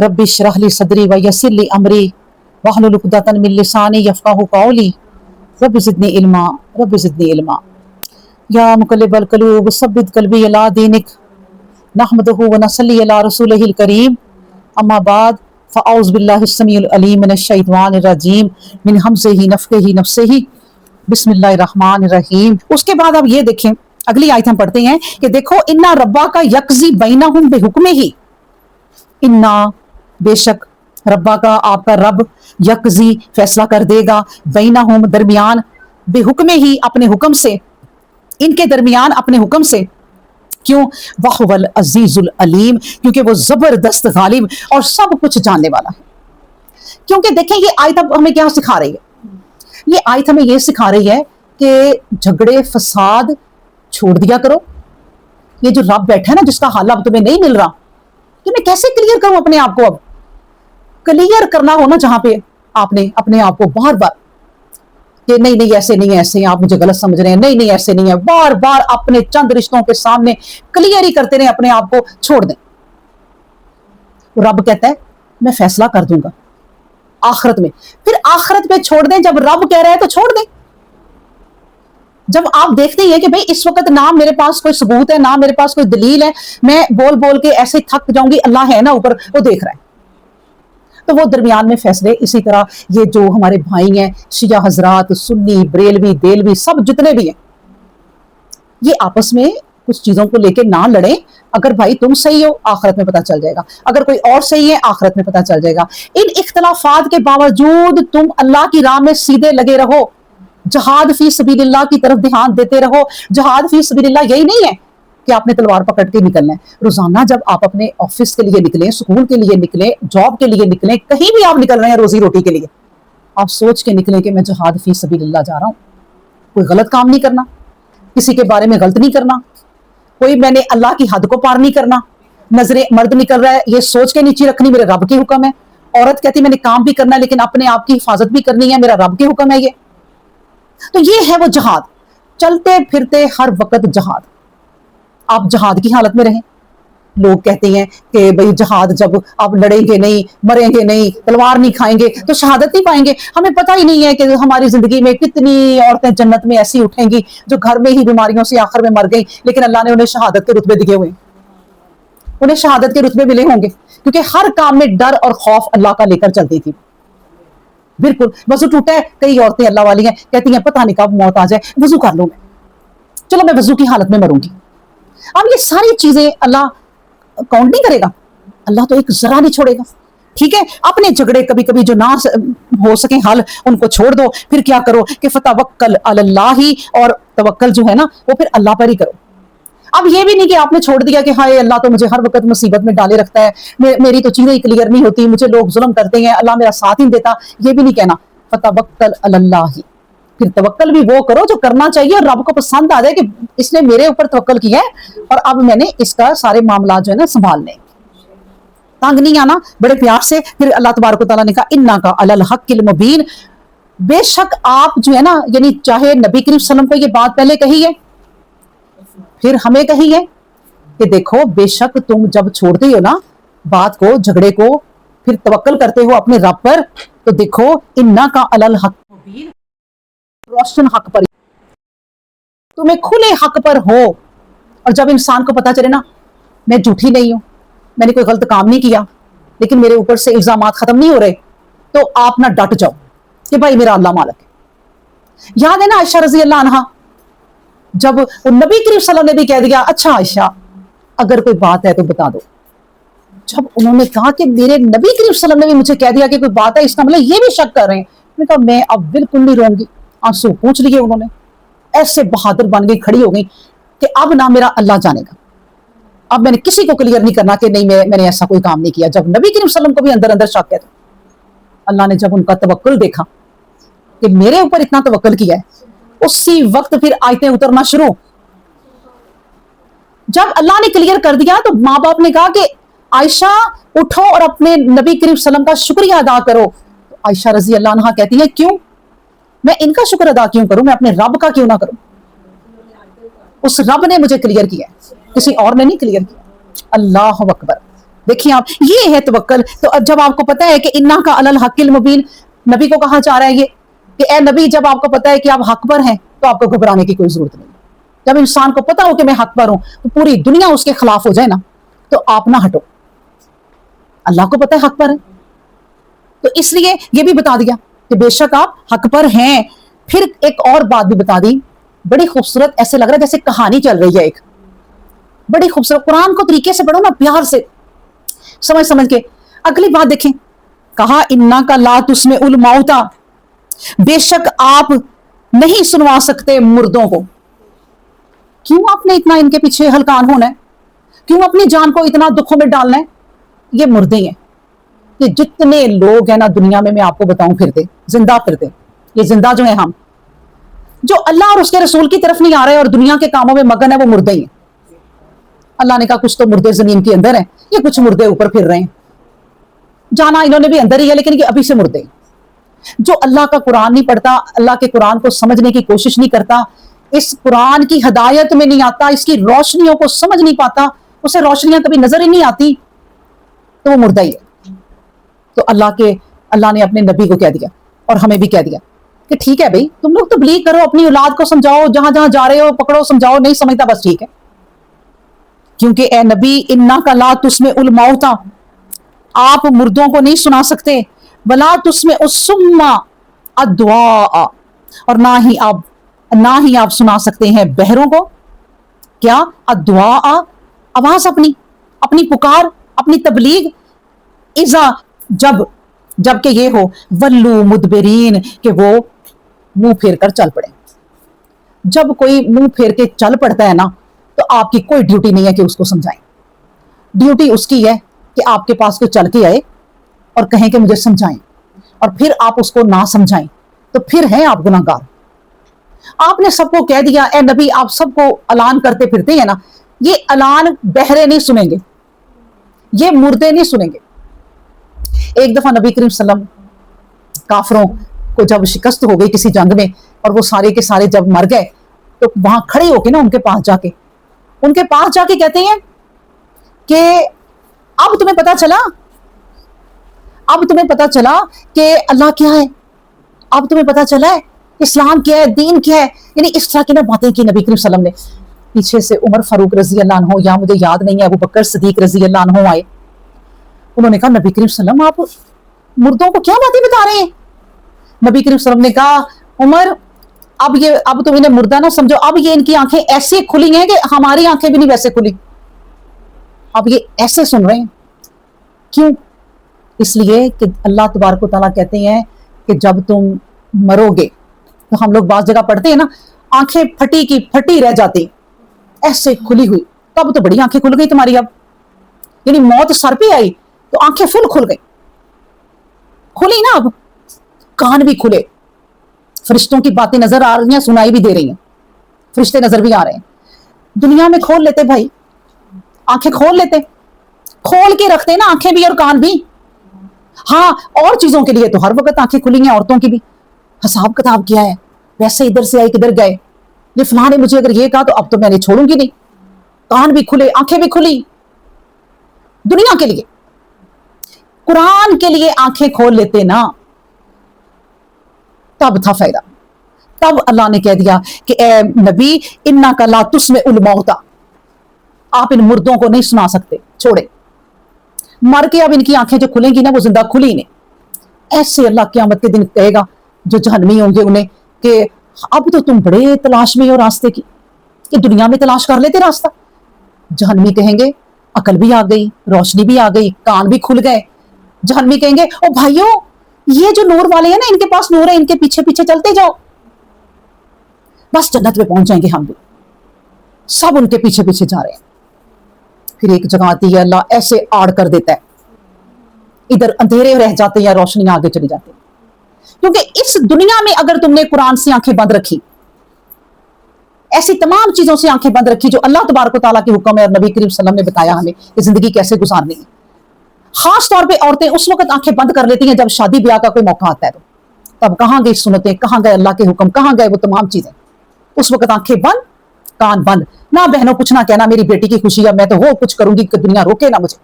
Rabbi इश्रह ली सदरी व यस्सिर ली अमरी वहलुल उक़दतन मिन लिसानी यफ़क़हू क़ौली रब्बि ज़िदनी इल्मा रब्बि ज़िदनी इल्मा। या मुक़ल्लिबल क़ुलूब सब्बित क़ल्बी अला दीनिक नहमदुहु व नसल्ली अला रसूलिहिल करीम अम्मा बाद फ़अऊज़ु बिल्लाहिस समीउल अलीम मिनश शैतानिर रजीम मिन हमज़िही नफ़्ख़िही नफ़्सिही बिस्मिल्लाहिर रहमानिर रहीम। उसके बाद अब ये देखें, अगली आयत हम पढ़ते हैं कि देखो, इन्ना रब्बा का यक़ज़ी बैनहुम बिहुक्मिही, इन्ना बेशक रब्बा का आपका रब यक़ज़ी फैसला कर देगा, बैनहुम दरमियान, बिहुक्मिही अपने हुक्म से, इनके दरमियान अपने हुक्म से। क्यों? वहुवल अजीजुल अलीम, क्योंकि वो जबरदस्त गालिब और सब कुछ जानने वाला है। क्योंकि देखें ये आयत अब हमें क्या सिखा रही है, ये आयत हमें ये सिखा रही है कि झगड़े फसाद छोड़ दिया करो। ये जो रब बैठा है ना, जिसका हल अब तुम्हें नहीं मिल रहा, कि मैं कैसे क्लियर करूं अपने आप को। अब क्लियर करना हो ना, जहां पे आपने अपने आप को बार बार कि नहीं नहीं ऐसे नहीं है, ऐसे आप मुझे गलत समझ रहे हैं, नहीं नहीं ऐसे नहीं है, बार बार अपने चंद रिश्तों के सामने क्लियर ही करते रहे, अपने आप को छोड़ दें। रब कहता है मैं फैसला कर दूंगा आखिरत में, फिर आखिरत में छोड़ दें। जब रब कह रहा है तो छोड़ दें। जब आप देखते हैं कि भाई इस वक्त ना मेरे पास कोई सबूत है, ना मेरे पास कोई दलील है, मैं बोल बोल के ऐसे थक जाऊंगी, अल्लाह है ना ऊपर, वो देख रहा है, तो वो दरमियान में फैसले। इसी तरह ये जो हमारे भाई हैं शिया हजरात, सुन्नी, बरेलवी, देलवी, सब जितने भी हैं, ये आपस में कुछ चीजों को लेके ना लड़े। अगर भाई तुम सही हो, आखिरत में पता चल जाएगा, अगर कोई और सही है, आखिरत में पता चल जाएगा। इन इख्तलाफात के बावजूद तुम अल्लाह की राह में सीधे लगे रहो, जहाद फी सबीलिल्लाह की तरफ ध्यान देते रहो। जहाद फी सबीलिल्लाह यही नहीं है कि आपने तलवार पकड़ के निकलना है। रोजाना जब आप अपने ऑफिस के लिए निकलें, स्कूल के लिए निकलें, जॉब के लिए निकलें, कहीं भी आप निकल रहे हैं रोजी रोटी के लिए, आप सोच के निकलें कि मैं जहाद फी सबीलिल्लाह जा रहा हूं। कोई गलत काम नहीं करना, किसी के बारे में गलत नहीं करना, कोई मैंने अल्लाह की हद को पार नहीं करना। नजरे मर्द निकल रहा है, ये सोच के नीचे रखनी मेरे रब के हुक्म है। औरत कहती मैंने काम भी करना है लेकिन अपने आप की हिफाजत भी करनी है, मेरा रब के हुक्म है ये। तो ये है वो जहाद, चलते फिरते हर वक्त जहाद। आप जहाद की हालत में रहें। लोग कहते हैं कि भाई जहाद, जब आप लड़ेंगे नहीं, मरेंगे नहीं, तलवार नहीं खाएंगे तो शहादत नहीं पाएंगे। हमें पता ही नहीं है कि हमारी जिंदगी में कितनी औरतें जन्नत में ऐसी उठेंगी जो घर में ही बीमारियों से आखिर में मर गई, लेकिन अल्लाह ने उन्हें शहादत के रुतबे दिए हुए, उन्हें शहादत के रुतबे मिले होंगे, क्योंकि हर काम में डर और खौफ अल्लाह का लेकर चलती थी। बिल्कुल वजू टूटा है, कई औरतें अल्लाह वाली हैं, कहती हैं पता नहीं कब मौत आ जाए, वजू कर लूं मैं, चलो मैं वजू की हालत में मरूंगी। अब ये सारी चीजें अल्लाह काउंट नहीं करेगा, अल्लाह तो एक जरा नहीं छोड़ेगा। ठीक है, अपने झगड़े कभी कभी जो ना हो सके हल, उनको छोड़ दो। फिर क्या करो कि फतवक्कल अलल्लाही, और तवक्कल जो है ना वो फिर अल्लाह पर ही करो। अब ये भी नहीं कि आपने छोड़ दिया कि हाय अल्लाह तो मुझे हर वक्त मुसीबत में डाले रखता है, मेरी तो चीजें क्लियर नहीं होती, मुझे लोग जुल्म करते हैं, अल्लाह मेरा साथ ही नहीं देता। ये भी नहीं कहना, फतवक्कल अलल्लाही, फिर तवक्कल भी वो करो जो करना चाहिए और रब को पसंद आ जाए कि इसने मेरे ऊपर तवक्कल किया है और अब मैंने इसका सारे मामला जो है ना संभालने। तंग नहीं आना, बड़े प्यार से। फिर अल्लाह तबारक तआला ने कहा इन्ना का अलल हक्किल मुबीन, बेशक आप जो है ना, यानी चाहे नबी करीम सल्लल्लाहु अलैहि वसल्लम को ये बात पहले कही है, फिर हमें कही है कि देखो बेशक तुम जब छोड़ते हो ना बात को, झगड़े को, फिर तवक्कल करते हो अपने रब पर, तो देखो इन्ना का अलल हक मुबीन, रोशन हक पर, तुम्हें खुले हक पर हो। और जब इंसान को पता चले ना मैं झूठी नहीं हूं, मैंने कोई गलत काम नहीं किया, लेकिन मेरे ऊपर से इल्जामात खत्म नहीं हो रहे, तो आप ना डट जाओ कि भाई मेरा अल्लाह मालिक है। याद है ना आयशा रजी अल्लाह अन्हा, जब नबी करीम सल्लल्लाहु अलैहि वसल्लम ने भी कह दिया अच्छा आयशा अगर कोई बात है तो बता दो, जब उन्होंने कहा कि मेरे नबी करीम सल्लल्लाहु अलैहि वसल्लम ने भी मुझे कह दिया कि कोई बात है, इसका मतलब ये भी शक कर रहे हैं, मैंने कहा मैं अब बिल्कुल नहीं रहूंगी। आंसू पूछ लिए उन्होंने, ऐसे बहादुर बन गई, खड़ी हो गई कि अब ना मेरा अल्लाह जानेगा, अब मैंने किसी को क्लियर नहीं करना कि नहीं मैंने ऐसा कोई काम नहीं किया। जब नबी करीम सल्लल्लाहु अलैहि वसल्लम को भी अंदर अंदर शक है, तो अल्लाह ने जब उनका तवक्कुल देखा कि मेरे ऊपर इतना तवक्कुल किया है, उसी वक्त फिर आयतें उतरना शुरू। जब अल्लाह ने क्लियर कर दिया तो माँ बाप ने कहा कि आयशा उठो और अपने नबी करीम सल्लल्लाहु अलैहि वसल्लम का शुक्रिया अदा करो। तो आयशा रजी अल्लाह अन्हा कहती है क्यों, मैं इनका शुक्र अदा क्यों करूं, मैं अपने रब का क्यों ना करूं। उस रब ने मुझे क्लियर किया, किसी और ने नहीं क्लियर किया। अल्लाह अकबर। देखिए आप, ये है तवक्कल। तो अब जब आपको पता है कि इन्ना का अलल हक़िल मुबीन, नबी को कहा जा रहा है ये कि ए नबी, जब आपको पता है कि आप हक पर हैं तो आपको घबराने की कोई जरूरत नहीं। जब इंसान को पता हो कि मैं हक पर हूं, तो पूरी दुनिया उसके खिलाफ हो जाए ना, तो आप ना हटो। अल्लाह को पता है हक पर है, तो इसलिए ये भी बता दिया कि बेशक आप हक पर हैं। फिर एक और बात भी बता दी, बड़ी खूबसूरत, ऐसे लग रहा है जैसे कहानी चल रही है एक, बड़ी खूबसूरत। कुरान को तरीके से पढ़ो ना, प्यार से समझ समझ के। अगली बात देखें, कहा इन्ना का लात उसमें उल मौता, बेशक आप नहीं सुनवा सकते मुर्दों को। क्यों आपने इतना इनके पीछे हलकान होना है? क्यों अपनी जान को इतना दुखों में डालना है? ये मुर्दे हैं। ये जितने लोग हैं ना दुनिया में, मैं आपको बताऊं, फिरते जिंदा फिरते, ये जिंदा जो है हम, जो अल्लाह और उसके रसूल की तरफ नहीं आ रहे और दुनिया के कामों में मगन है, वो मुर्दे ही हैं। अल्लाह ने कहा कुछ तो मुर्दे जमीन के अंदर हैं, ये कुछ मुर्दे ऊपर फिर रहे हैं। जाना इन्होंने भी अंदर ही है, लेकिन ये अभी से मुर्दे। जो अल्लाह का कुरान नहीं पढ़ता, अल्लाह के कुरान को समझने की कोशिश नहीं करता, इस कुरान की हदायत में नहीं आता, इसकी रोशनियों को समझ नहीं पाता, उसे रोशनियां कभी नजर ही नहीं आती, तो वो मुर्दा ही है। तो अल्लाह ने अपने नबी को कह दिया और हमें भी कह दिया कि ठीक है भाई, तुम लोग तबलीग करो, अपनी औलाद को समझाओ, जहां जहां जा रहे हो पकड़ो, समझाओ, नहीं समझता बस ठीक है। क्योंकि ए नबी इन्ना का ला तुस्मे उल मौता, आप मुर्दों को नहीं सुना सकते, वला तुस्मे उस्सुम्मा अद्वा, और ना ही आप सुना सकते हैं बहरों को। क्या? अद्वा, आवाज अपनी अपनी पुकार, अपनी तबलीग। इजा, जब के ये हो, वल्लू मुदबिरीन, कि वो मुंह फेर कर चल पड़े। जब कोई मुंह फेर के चल पड़ता है ना, तो आपकी कोई ड्यूटी नहीं है कि उसको समझाएं। ड्यूटी उसकी है कि आपके पास कोई चल के आए और कहें कि मुझे समझाएं, और फिर आप उसको ना समझाएं, तो फिर हैं आप गुनाहगार। आपने सबको कह दिया, ए नबी आप सबको ऐलान करते फिरते हैं ना, ये ऐलान बहरे नहीं सुनेंगे, ये मुर्दे नहीं सुनेंगे। एक दफा नबी करीम सल्लल्लाहु अलैहि वसल्लम काफरों को जब शिकस्त हो गई किसी जंग में, और वो सारे के सारे जब मर गए, तो वहां खड़े होके ना उनके पास जाके कहते हैं कि अब तुम्हें पता चला कि अल्लाह क्या है, अब तुम्हें पता चला है इस्लाम क्या है, दीन क्या है। यानी इस तरह की ना बातें की नबी करीम सल्लल्लाहु अलैहि वसल्लम ने। पीछे से उमर फारूक रजी अल्लाह अन्हु, या मुझे याद नहीं है, अबू बकर सिद्दीक रजी अल्लाह अन्हु आए। उन्होंने कहा नबी करीम सल्लल्लाहु अलैहि वसल्लम आप मुर्दों को क्या बातें बता रहे हैं? नबी करीम सल्लल्लाहु अलैहि वसल्लम ने कहा उमर, अब तुम इन्हें मुर्दा ना समझो, अब ये इनकी आंखें ऐसे खुली हैं कि हमारी आंखें भी नहीं वैसे खुली। अब ये ऐसे सुन रहे हैं। क्यों? इसलिए कि अल्लाह तबारक व तआला कहते हैं कि जब तुम मरोगे, तो हम लोग बात जगह पढ़ते हैं ना, आंखें फटी की फटी रह जाती, ऐसे खुली हुई। तब तो बड़ी आंखें खुल गई तुम्हारी। अब यानी मौत सर पे आई तो आंखें फुल खुल गई, खुली ना, अब कान भी खुले, फरिश्तों की बातें नजर आ रही हैं, सुनाई भी दे रही हैं, फरिश्ते नजर भी आ रहे हैं। दुनिया में खोल लेते भाई, आंखें खोल लेते, खोल के रखते ना आंखें भी और कान भी। हाँ, और चीजों के लिए तो हर वक्त आंखें खुली हैं, औरतों की भी। हिसाब किताब किया है, वैसे इधर से आए किधर गए, ये फलां ने मुझे अगर ये कहा तो अब तो मैंने छोड़ूंगी नहीं। कान भी खुले, आंखें भी खुली, दुनिया के लिए, कुरान के लिए आंखें खोल लेते ना, तब था फायदा। तब अल्लाह ने कह दिया कि ए नबी इन्ना का ला तुस्मे उल मौता, आप इन मुर्दों को नहीं सुना सकते, छोड़े। मर के अब इनकी आंखें जो खुलेंगी ना, वो जिंदा खुली नहीं। ऐसे अल्लाह क़यामत के दिन कहेगा जो जहन्नमी होंगे उन्हें कि अब तो तुम बड़े तलाश में हो रास्ते की, कि दुनिया में तलाश कर लेते रास्ता। जहन्नमी कहेंगे अकल भी आ गई, रोशनी भी आ गई, कान भी खुल गए। जहन्नमी कहेंगे ओ भाइयों, ये जो नूर वाले हैं ना, इनके पास नूर है, इनके पीछे पीछे चलते जाओ, बस जन्नत में पहुंच जाएंगे हम भी। सब उनके पीछे पीछे जा रहे हैं। फिर एक जगह आती है, अल्लाह ऐसे आड़ कर देता है, इधर अंधेरे रह जाते हैं, रोशनियां आगे चली जाती है। क्योंकि इस दुनिया में अगर तुमने कुरान से आंखें बंद रखी, ऐसी तमाम चीजों से आंखें बंद रखी जो अल्लाह तबारक व तआला के हुक्म है और नबी करीम सल्लल्लाहु अलैहि वसल्लम ने बताया हमें कि जिंदगी कैसे गुजारनी है। खास तौर पे औरतें उस वक्त आंखें बंद कर लेती हैं जब शादी ब्याह का कोई मौका आता है। तो तब कहां गई सुन्नतें, कहां गए अल्लाह के हुक्म, कहां गए वो तमाम चीजें। उस वक्त आंखें बंद, कान बंद। ना बहनों कुछ ना कहना, मेरी बेटी की खुशी है, मैं तो वो कुछ करूंगी कि दुनिया रोके ना मुझे।